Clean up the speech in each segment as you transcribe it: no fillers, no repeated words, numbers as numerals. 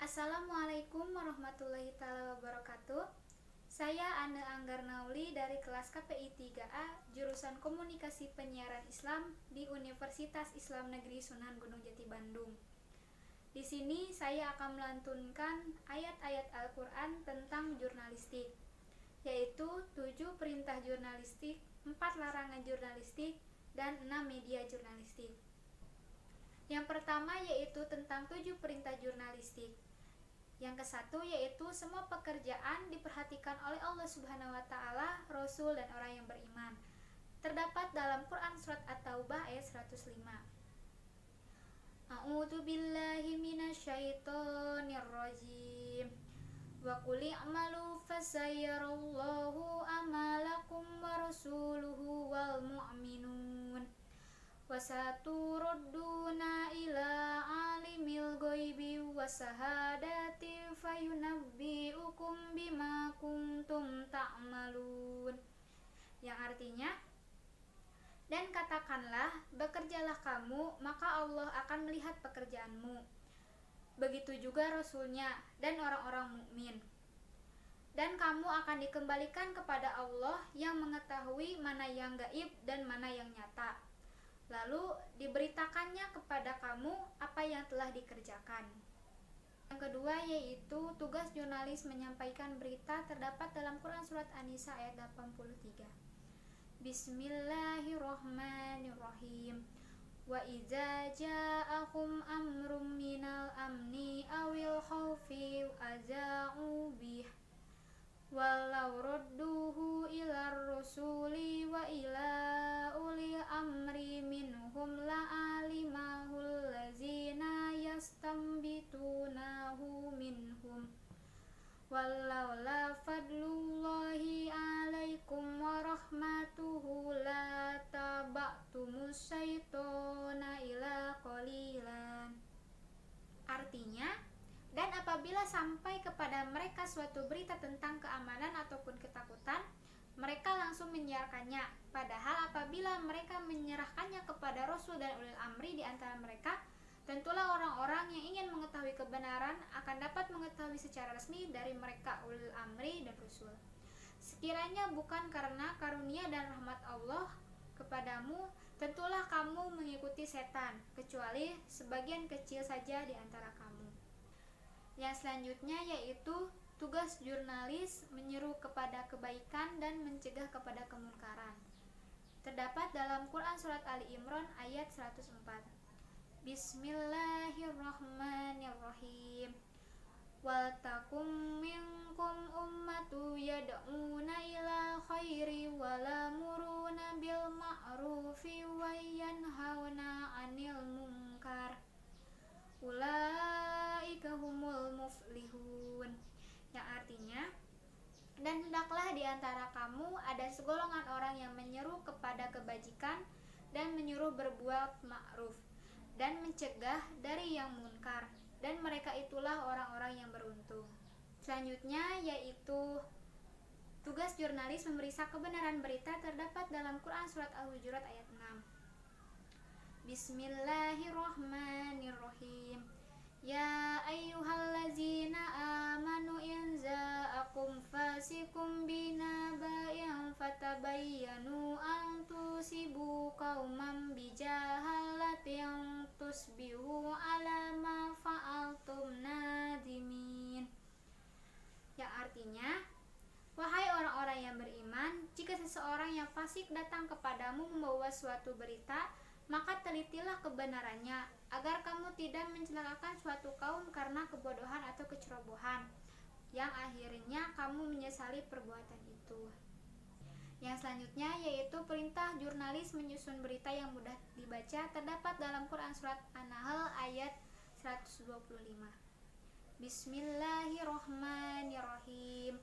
Assalamualaikum warahmatullahi wabarakatuh. Saya Ane Anggar Nauli dari kelas KPI 3A jurusan Komunikasi Penyiaran Islam di Universitas Islam Negeri Sunan Gunung Jati Bandung. Di sini saya akan melantunkan ayat-ayat Al-Quran tentang jurnalistik, yaitu 7 perintah jurnalistik, 4 larangan jurnalistik, dan 6 media jurnalistik. Yang pertama yaitu tentang 7 perintah jurnalistik. Yang ke-1 yaitu semua pekerjaan diperhatikan oleh Allah Subhanahu wa taala, Rasul dan orang yang beriman. Terdapat dalam Quran surat At-Taubah ayat 105. A'udzu billahi minasyaitonir rajim. Wa qul i'malu fasayyarallahu amalakum wa rasuluhu wal mu'minun. Wasaturudduna ila alimil ghaibi wasahadati fayunabbi'ukum bima kuntum ta'malun. Yang artinya, dan katakanlah, bekerjalah kamu, maka Allah akan melihat pekerjaanmu. Begitu juga Rasulnya dan orang-orang mukmin. Dan kamu akan dikembalikan kepada Allah yang mengetahui mana yang gaib dan mana yang nyata. Lalu diberitakannya kepada kamu apa yang telah dikerjakan. Yang kedua yaitu tugas jurnalis menyampaikan berita, terdapat dalam Quran surat An-Nisa ayat 83. Bismillahirrahmanirrahim. Wa idza ja'akum amrum minal amni awil khaufi aza'u bih walau radduhu ilar rusuli wa ila ulil amri minhum la'alimahul lazina yastambitunahu minhum wallaula fadlullahi alaikum wa rahmatuhu la taba'tumus syaitona ila qalilan. Artinya, dan apabila sampai kepada mereka suatu berita tentang keamanan ataupun ketakutan, mereka langsung menyiarkannya. Padahal apabila mereka menyerahkannya kepada Rasul dan ulil amri di antara mereka, tentulah orang-orang yang ingin mengetahui kebenaran akan dapat mengetahui secara resmi dari mereka ulil amri dan Rasul. Sekiranya bukan karena karunia dan rahmat Allah kepadamu, tentulah kamu mengikuti setan, kecuali sebagian kecil saja di antara kamu. Yang selanjutnya yaitu tugas jurnalis menyeru kepada kebaikan dan mencegah kepada kemungkaran. Terdapat dalam Quran surat Ali Imran ayat 104. Bismillahirrahmanirrahim. Wal takum minkum ummatu yad'una ila khairi wa lamuruna bil ma'rufi wa yanhauna 'anil munkar. Ulaika humul muflihun. Yang artinya, dan hendaklah di antara kamu ada segolongan orang yang menyeru kepada kebajikan dan menyuruh berbuat ma'ruf dan mencegah dari yang munkar, dan mereka itulah orang-orang yang beruntung. Selanjutnya yaitu tugas jurnalis memeriksa kebenaran berita, terdapat dalam Quran surat Al-Hujurat ayat 6. Bismillahirrahmanirrahim. Ya ayyuhallazina amanu in za'akum fasikum binaba'in fatabayyanu an tusibu qauman bijahalatin tusbihu ala ma fa'altum nadimin. Yang artinya, wahai orang-orang yang beriman, jika seseorang yang fasik datang kepadamu membawa suatu berita, maka telitilah kebenarannya, agar kamu tidak mencelakakan suatu kaum karena kebodohan atau kecerobohan, yang akhirnya kamu menyesali perbuatan itu. Yang selanjutnya yaitu perintah jurnalis menyusun berita yang mudah dibaca, terdapat dalam Quran surat An-Nahl ayat 125. Bismillahirrahmanirrahim.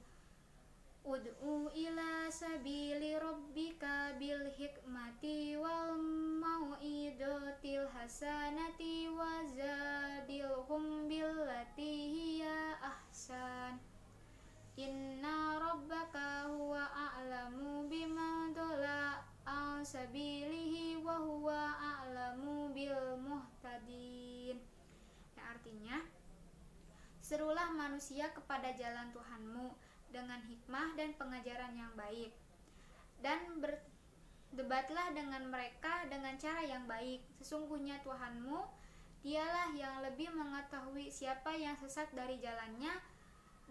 Ud'u ila sabili rabbika bil hikmati wal mau'izatil hasanati wazadilhum billati hiya ahsan. Inna rabbaka huwa a'lamu biman dhalla an sabilihi wa huwa a'lamu bil muhtadin. Yang artinya, Serulah manusia kepada jalan Tuhanmu dengan hikmah dan pengajaran yang baik, dan berdebatlah dengan mereka dengan cara yang baik. Sesungguhnya Tuhanmu, dialah yang lebih mengetahui siapa yang sesat dari jalannya,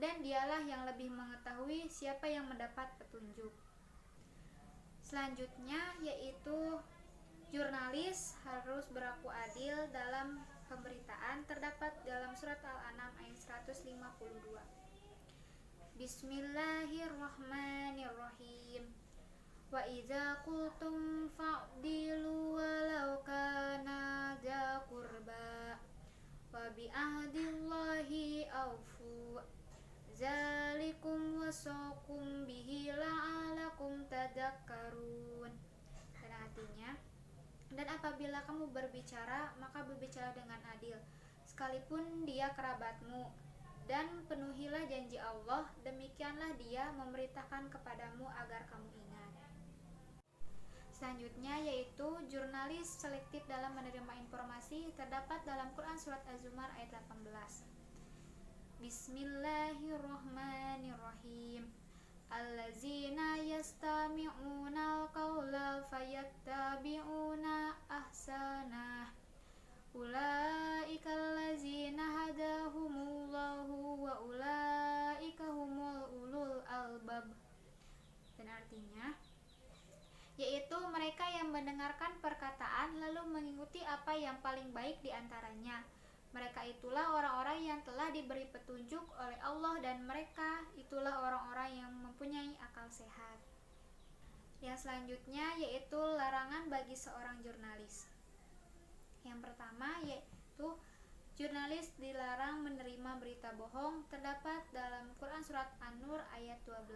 dan dialah yang lebih mengetahui siapa yang mendapat petunjuk. Selanjutnya yaitu jurnalis harus berlaku adil dalam pemberitaan, terdapat dalam surat Al-An'am ayat 152. Bismillahirrahmanirrahim. Wa idza qultum fa'dilu walau kana dza qurba wa bi ahdillahi awfu zalikum wasaqum bihi la'alakum tadakkarun. Dan artinya, dan apabila kamu berbicara, maka berbicara dengan adil, sekalipun dia kerabatmu, dan penuhilah janji Allah, demikianlah dia memerintahkan kepadamu agar kamu ingat. Selanjutnya yaitu jurnalis selektif dalam menerima informasi, terdapat dalam Quran surat Az-Zumar ayat 18. Bismillahirrahmanirrahim. Allazina yastami'una al-qawla fayattabi'una ahsanah. Ulaika allazina hadahumullahu wa ulaika humul ulul albab. Dan artinya yaitu mereka yang mendengarkan perkataan lalu mengikuti apa yang paling baik di antaranya. Mereka itulah orang-orang yang telah diberi petunjuk oleh Allah, dan mereka itulah orang-orang yang mempunyai akal sehat. Yang selanjutnya yaitu larangan bagi seorang jurnalis. Yang pertama yaitu jurnalis dilarang menerima berita bohong, terdapat dalam Quran surat An-Nur ayat 12.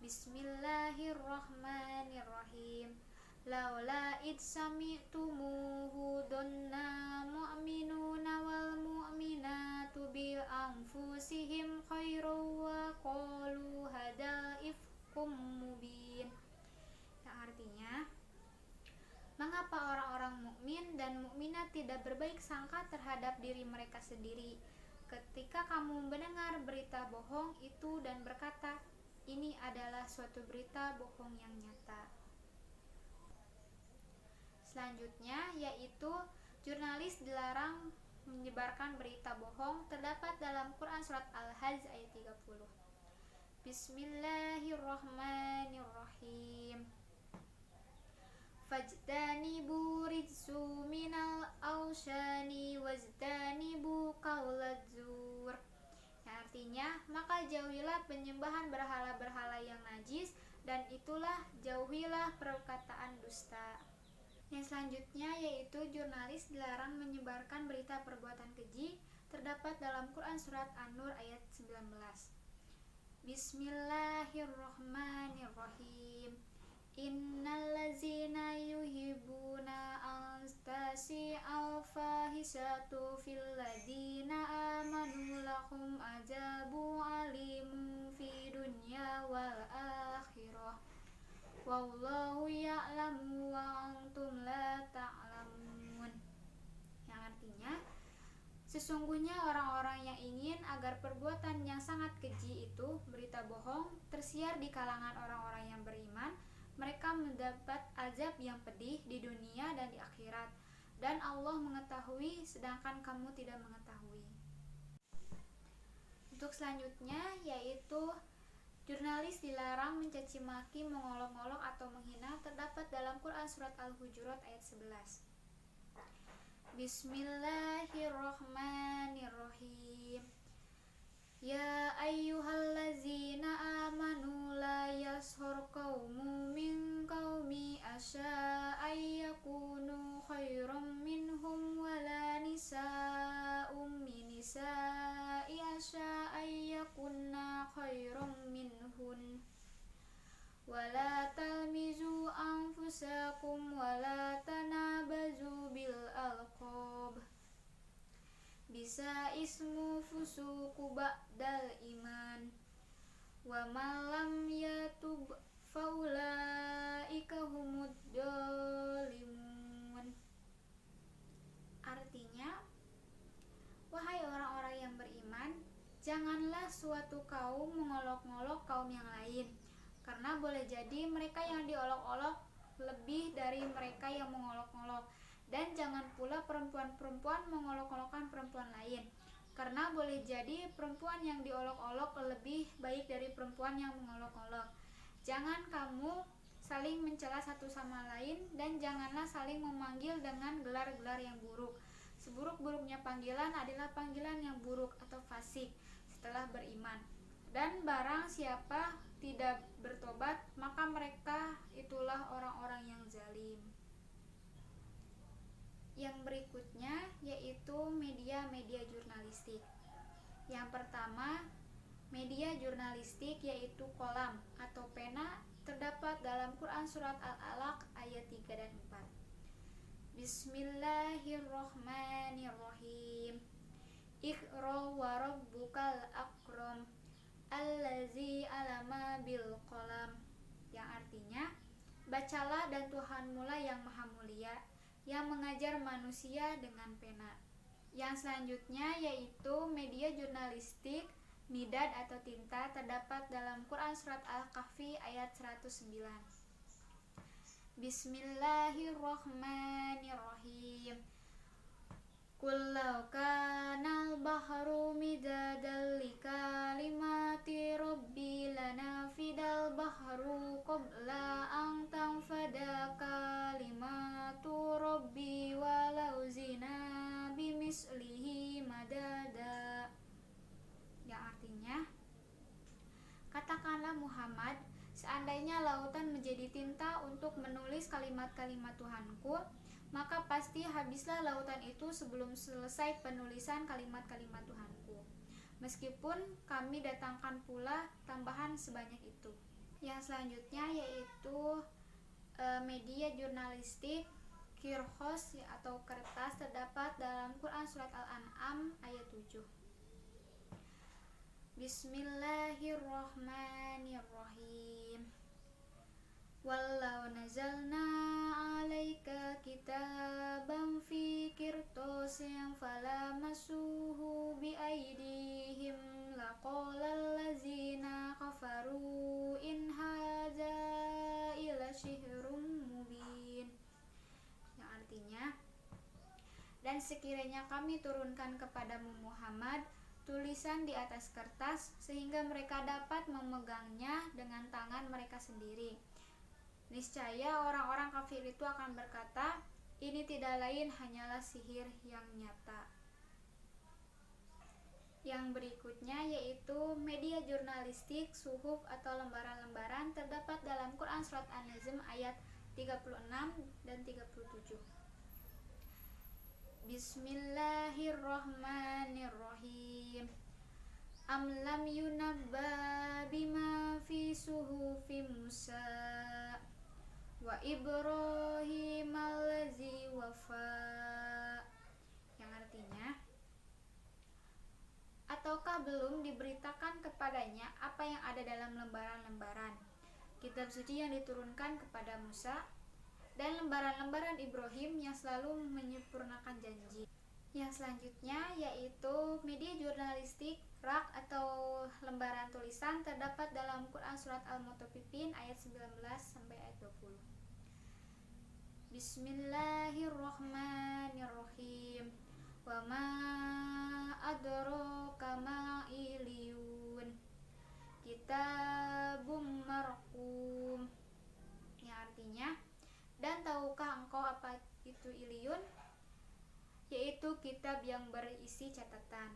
Bismillahirrahmanirrahim. Laula id sami'tumuhu dhanna mu'minuna wal mu'minatu bi anfusihim khairan wa qalu hadal ifkum mubin. Yang artinya, mengapa orang-orang mukmin dan mukminat tidak berbaik sangka terhadap diri mereka sendiri ketika kamu mendengar berita bohong itu dan berkata, ini adalah suatu berita bohong yang nyata. Selanjutnya yaitu jurnalis dilarang menyebarkan berita bohong, terdapat dalam Quran surat Al-Hajj ayat 30. Bismillahirrahmanirrahim. Fajtanibu rijsu minal awshani wajtanibu qaulaz zur. Yang artinya, maka jauhilah penyembahan berhala-berhala yang najis, dan itulah jauhilah perkataan dusta. Yang selanjutnya yaitu jurnalis dilarang menyebarkan berita perbuatan keji, terdapat dalam Quran surat An-Nur ayat 19. Bismillahirrahmanirrahim. Innallazina yuhibbuna an tasi'al fahisatu fil ladina amanu lahum azabu alimun fi dunya wal akhirah. Wallahu ya'lamu wa antum la ta'lamun. Yang artinya, sesungguhnya orang-orang yang ingin agar perbuatan yang sangat keji itu, berita bohong, tersiar di kalangan orang-orang yang beriman, mereka mendapat azab yang pedih di dunia dan di akhirat, dan Allah mengetahui sedangkan kamu tidak mengetahui. Untuk selanjutnya yaitu jurnalis dilarang mencaci maki, mengolok-olok atau menghina, terdapat dalam Quran surat Al-Hujurat ayat 11. Bismillahirrahmanirrahim. Ya ayyuhallazina amanu la yashur qaumun min qaumi asa ayyakunu khairam minhum wala nisa'um min nisa'i asa ayyakunna khairam minhun wala talmizu anfusakum wala tanabazu bil alqab bisa ismu fusuku ba'dal iman wa malam yatub faulaika humud dolimun. Artinya, wahai orang-orang yang beriman, Janganlah suatu kaum mengolok-olok kaum yang lain, karena boleh jadi mereka yang diolok-olok lebih dari mereka yang mengolok-olok. Dan jangan pula perempuan-perempuan mengolok-olokkan perempuan lain, karena boleh jadi perempuan yang diolok-olok lebih baik dari perempuan yang mengolok-olok. Jangan kamu saling mencela satu sama lain, dan janganlah saling memanggil dengan gelar-gelar yang buruk. Seburuk-buruknya panggilan adalah panggilan yang buruk atau fasik setelah beriman. Dan barang siapa tidak bertobat, maka mereka itulah orang-orang yang zalim. Yang berikutnya yaitu media-media jurnalistik. Yang pertama, media jurnalistik yaitu kolam atau pena, terdapat dalam Quran Surat Al-Alaq ayat 3 dan 4. Bismillahirrohmanirrohim. Iqra wa rabbukal akram allazi alama bil qalam. Yang artinya, bacalah dan Tuhanmu lah yang maha mulia, yang mengajar manusia dengan pena. Yang selanjutnya yaitu media jurnalistik midad atau tinta, terdapat dalam Quran Surat Al-Kahfi ayat 109. Bismillahirrohmanirrohim. Qul law kanal bahru midadan likalimati rabbi lanafidal bahru qabla an tanfada kalimatu rabbi walau zina bimislihi madada. Yang artinya, katakanlah Muhammad, seandainya lautan menjadi tinta untuk menulis kalimat-kalimat Tuhanku, maka pasti habislah lautan itu sebelum selesai penulisan kalimat-kalimat Tuhanku, meskipun kami datangkan pula tambahan sebanyak itu. Yang selanjutnya yaitu media jurnalistik kirhos atau kertas, terdapat dalam Quran Surat Al-An'am ayat 7. Bismillahirrohmanirrohim. Walau nazalna alaika kitaban fi qirtasin falamasuhu biaidihim laqalal ladzina kafaru in hadza illa syihrun mubin. Yang artinya, dan sekiranya kami turunkan kepadamu Muhammad tulisan di atas kertas sehingga mereka dapat memegangnya dengan tangan mereka sendiri, niscaya orang-orang kafir itu akan berkata, ini tidak lain hanyalah sihir yang nyata. Yang berikutnya yaitu media jurnalistik suhuf atau lembaran-lembaran, terdapat dalam Quran Surat An-Najm ayat 36 dan 37. Bismillahirrohmanirrohim. Am lam yunabba bima fi suhufi Musa wa Ibrahim allazi wafa. Yang artinya, ataukah belum diberitakan kepadanya apa yang ada dalam lembaran-lembaran kitab suci yang diturunkan kepada Musa dan lembaran-lembaran Ibrahim yang selalu menyempurnakan janji. Yang selanjutnya yaitu media jurnalistik rak atau lembaran tulisan, terdapat dalam Quran Surat Al-Mutaffifin ayat 19 sampai ayat 20. Bismillahirrohmanirrohim. Wa ma adraka ma iliyun kitabum marqum. Yang artinya, dan tahukah engkau apa itu iliyun? Yaitu kitab yang berisi catatan.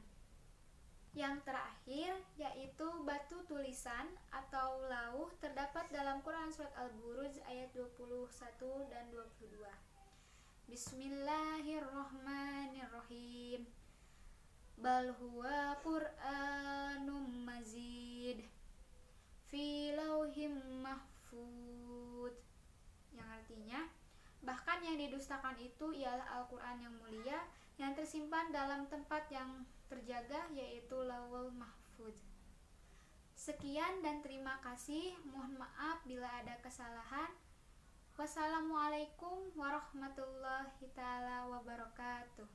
Yang terakhir yaitu batu tulisan atau lauh, terdapat dalam Quran Surat Al-Buruj ayat 21 dan 22. Bismillahirrohmanirrohim. Bal huwa Qur'anum mazid fi lauhim mahfud. Yang artinya, bahkan yang didustakan itu ialah Al-Quran yang mulia yang tersimpan dalam tempat yang terjaga, yaitu Lauhul Mahfuz. Sekian dan terima kasih. Mohon maaf bila ada kesalahan. Wassalamualaikum warahmatullahi taala wabarakatuh.